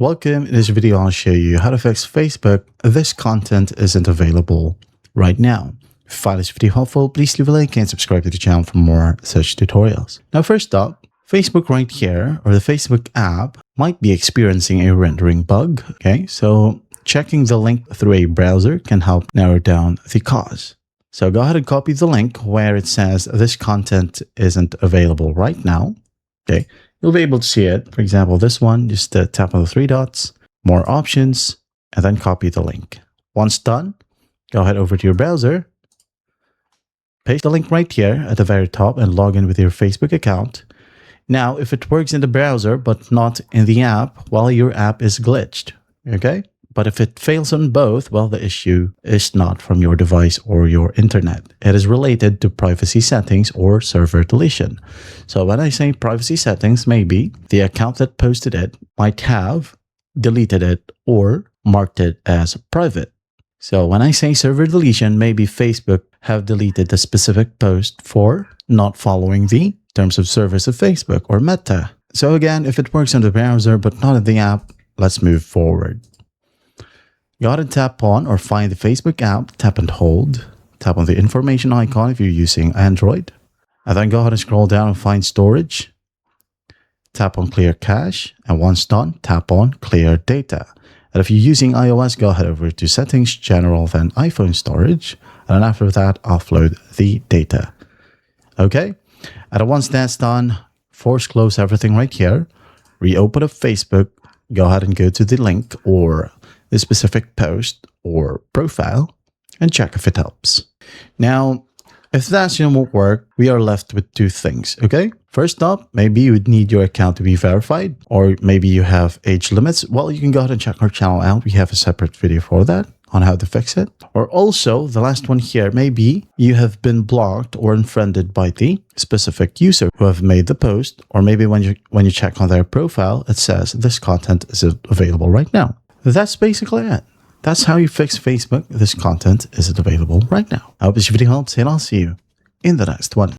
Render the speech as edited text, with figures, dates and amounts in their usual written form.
Welcome. In this video, I'll show you how to fix Facebook. This content isn't available right now. If you find this video helpful, please leave a like and subscribe to the channel for more such tutorials. Now, first up, Facebook right here, or the Facebook app, might be experiencing a rendering bug. Okay, so checking the link through a browser can help narrow down the cause. So go ahead and copy the link where it says this content isn't available right now. Okay. You'll be able to see it. For example, this one, just tap on the three dots, more options, and then copy the link. Once done, go ahead over to your browser, paste the link right here at the very top and log in with your Facebook account. Now, if it works in the browser but not in the app, well, your app is glitched, okay? But if it fails on both, well, the issue is not from your device or your internet. It is related to privacy settings or server deletion. So when I say privacy settings, maybe the account that posted it might have deleted it or marked it as private. So when I say server deletion, maybe Facebook have deleted the specific post for not following the terms of service of Facebook or Meta. So again, if it works on the browser but not in the app, let's move forward. Go ahead and tap on or find the Facebook app, tap and hold, tap on the information icon if you're using Android, and then go ahead and scroll down and find storage, tap on clear cache, and once done, tap on clear data. And if you're using iOS, go ahead over to settings, general, then iPhone storage, and then after that, offload the data. Okay, and once that's done, force close everything right here, reopen up Facebook, go ahead and go to the link or the specific post or profile and check if it helps. Now, if that won't work, we are left with two things, okay? First up, maybe you would need your account to be verified, or maybe you have age limits. Well, you can go ahead and check our channel out. We have a separate video for that on how to fix it. Or also, the last one here, maybe you have been blocked or unfriended by the specific user who have made the post, or maybe when you check on their profile, it says this content is available right now. That's basically it. That's how you fix Facebook. This content isn't available right now. I hope this video helps and I'll see you in the next one.